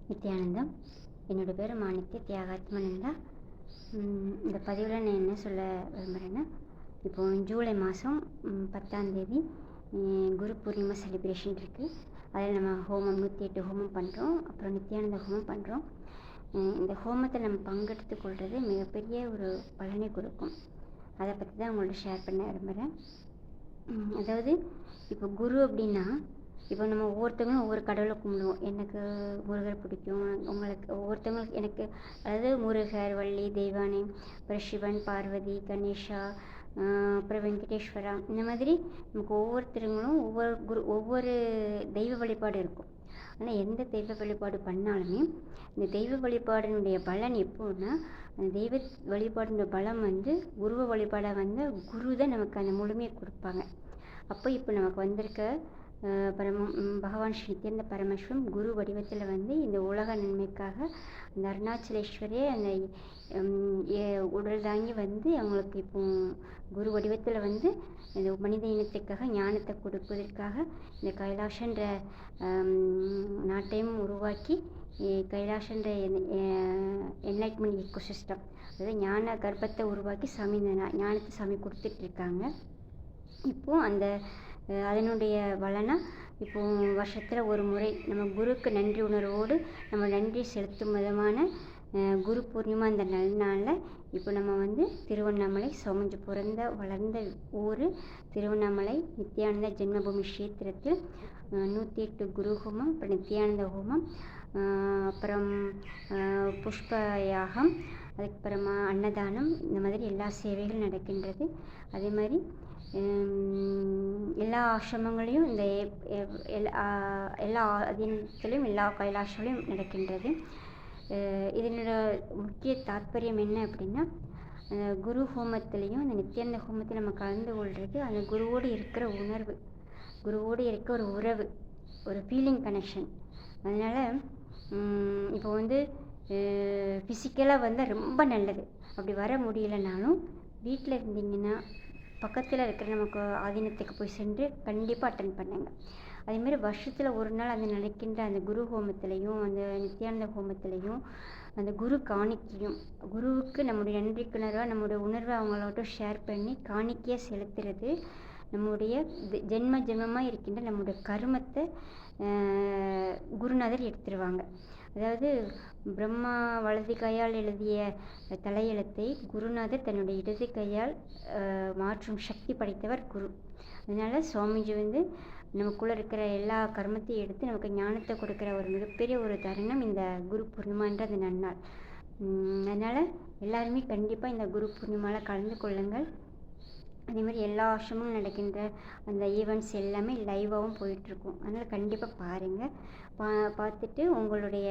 நித்யானந்தம். என்னோடய பேர் மாணித்ய தியாகாத்மனந்தா. இந்த பதிவில் நான் என்ன சொல்ல விரும்புகிறேன்னா, இப்போது ஜூலை மாதம் 10ஆம் தேதி குரு பூர்ணிமா செலிப்ரேஷன் இருக்குது. அதில் நம்ம ஹோமம் 108 ஹோமம் பண்ணுறோம். அப்புறம் நித்யானந்த ஹோமம் பண்ணுறோம். இந்த ஹோமத்தை நம்ம பங்கெடுத்து கொள்வது மிகப்பெரிய ஒரு பலனை கொடுக்கும். அதை பற்றி தான் உங்கள்ட்ட ஷேர் பண்ண விரும்புகிறேன். அதாவது இப்போ குரு அப்படின்னா, இப்போ நம்ம ஒவ்வொருத்தவங்களும் ஒவ்வொரு கடவுளை கும்பிடுவோம். எனக்கு முருகர் பிடிக்கும், உங்களுக்கு ஒவ்வொருத்தவங்களுக்கு எனக்கு அதாவது முருகர், வள்ளி, தெய்வானை, அப்புறம் சிவன், பார்வதி, கணேஷா, அப்புறம் வெங்கடேஸ்வரா, இந்த மாதிரி நமக்கு ஒவ்வொருத்தருங்களும் ஒவ்வொரு தெய்வ வழிபாடு இருக்கும். ஆனால் எந்த தெய்வ வழிபாடு பண்ணாலுமே இந்த தெய்வ வழிபாடினுடைய பலன் எப்போன்னா, அந்த தெய்வ வழிபாடினுடைய பலம் குருவ வழிபாடாக குரு தான் நமக்கு அந்த முழுமையை கொடுப்பாங்க. அப்போ இப்போ நமக்கு வந்திருக்க பகவான் ஸ்ரீ நித்யானந்த பரமேஸ்வரன் குரு வடிவத்தில் இந்த உலக நன்மைக்காக அந்த அருணாச்சலேஸ்வரே அந்த உடல் தாங்கி அவங்களுக்கு இப்போ குரு வடிவத்தில் இந்த மனித இனத்துக்காக ஞானத்தை கொடுப்பதற்காக இந்த கைலாஷன்ற நாட்டையும் உருவாக்கி கைலாஷன்ற என்லைட்மெண்ட் ஈக்கோசிஸ்டம், அதாவது ஞான கர்ப்பத்தை உருவாக்கி சாமி இந்த ஞானத்தை சாமி கொடுத்துட்ருக்காங்க. இப்போது அந்த அதனுடைய பலனாக இப்போது வருஷத்தில் ஒரு முறை நம்ம குருக்கு நன்றி உணர்வோடு நம்ம நன்றி செலுத்தும் விதமான குரு பூர்ணிமா அந்த நாளில் இப்போ நம்ம திருவண்ணாமலை சோமஞ்சு பிறந்த வளர்ந்த ஊர் திருவண்ணாமலை நித்யானந்த ஜென்மபூமி க்ஷேத்திரத்தில் 108 குரு ஹோமம், அப்புறம் நித்யானந்த ஹோமம், அப்புறம் புஷ்ப யாகம், அதுக்கப்புறமா அன்னதானம், இந்த மாதிரி எல்லா சேவைகள் நடக்கின்றது. அதே மாதிரி எல்லா ஆசிரமங்களையும் இந்த எல்லா அதினத்திலையும் எல்லா கைலாஷங்களையும் நடக்கின்றது. இதனோட முக்கிய தாற்பயம் என்ன அப்படின்னா, குரு ஹோமத்திலையும் அந்த நித்யானந்த ஹோமத்தில் நம்ம கலந்து கொள்வது அந்த குருவோடு இருக்கிற உணர்வு, குருவோடு இருக்க ஒரு உறவு, ஒரு ஃபீலிங் கனெக்ஷன். அதனால் இப்போ ஃபிசிக்கலாக ரொம்ப நல்லது. அப்படி வர முடியலைனாலும் வீட்டில் இருந்தீங்கன்னா பக்கத்தில் இருக்கிற நமக்கு ஆதீனத்துக்கு போய் சென்று கண்டிப்பாக அட்டன் பண்ணுங்க. அதேமாதிரி வருஷத்தில் ஒரு நாள் அந்த நடக்கின்ற அந்த குரு ஹோமத்திலையும் அந்த நித்யானந்த ஹோமத்திலையும் அந்த குரு காணிக்கையும் குருவுக்கு நம்முடைய நன்றிக்குணர்வாக நம்முடைய உணர்வை அவங்களோட ஷேர் பண்ணி காணிக்கையாக செலுத்துறது நம்முடைய ஜென்மமாக இருக்கின்ற நம்முடைய கருமத்தை குருநாதர் எடுத்துருவாங்க. அதாவது பிரம்மா வலது கையால் எழுதிய தலையெழுத்தை குருநாதர் தன்னுடைய இடது கையால் மாற்றும் சக்தி படைத்தவர் குரு. அதனால் சுவாமிஜி நமக்குள்ளே இருக்கிற எல்லா கர்மத்தையும் எடுத்து நமக்கு ஞானத்தை கொடுக்குற ஒரு மிகப்பெரிய ஒரு தருணம் இந்த குரு பூர்ணிமான்ற அந்த நன்னாள். அதனால் எல்லாருமே கண்டிப்பாக இந்த குரு பூர்ணிமாவில் கலந்து கொள்ளுங்கள். அதேமாதிரி எல்லா வருஷமும் நடக்கின்ற அந்த ஈவெண்ட்ஸ் எல்லாமே லைவாகவும் போயிட்டுருக்கும். அதனால் கண்டிப்பாக பாருங்கள். பார்த்துட்டு உங்களுடைய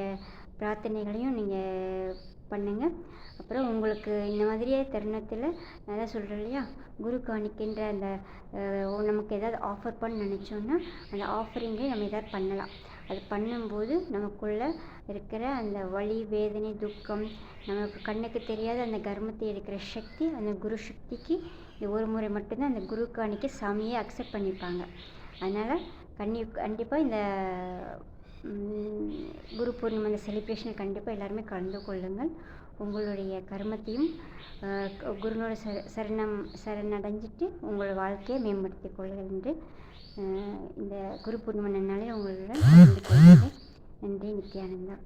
பிரார்த்தனைகளையும் நீங்கள் பண்ணுங்கள். அப்புறம் உங்களுக்கு இந்த மாதிரியே தருணத்தில் நான் தான் சொல்கிறேன் இல்லையா, குரு காணிக்கின்ற அந்த நமக்கு ஏதாவது ஆஃபர் பண்ண நினச்சோன்னா அந்த ஆஃபரிங்கை நம்ம எதாவது பண்ணலாம். அது பண்ணும்போது நமக்குள்ளே இருக்கிற அந்த வலி, வேதனை, துக்கம், நமக்கு கண்ணுக்கு தெரியாத அந்த கர்மத்தை எடுக்கிற சக்தி அந்த குரு சக்திக்கு ஒரு முறை மட்டும்தான் அந்த குரு காணிக்கை சாமியை அக்செப்ட் பண்ணிப்பாங்க. அதனால் கண்டிப்பாக இந்த குரு பூர்ணிமா இந்த செலிப்ரேஷனை கண்டிப்பாக எல்லாருமே கலந்து கொள்ளுங்கள். உங்களுடைய கர்மத்தையும் குருனோட சரணடைஞ்சிட்டு உங்களோட வாழ்க்கையை மேம்படுத்தி கொள்ளுங்கள் என்று இந்த குரு பூர்ணிமா நன்னாளில் உங்களுடன் கலந்து கொள்கிறேன். நன்றி. நித்யானந்தா.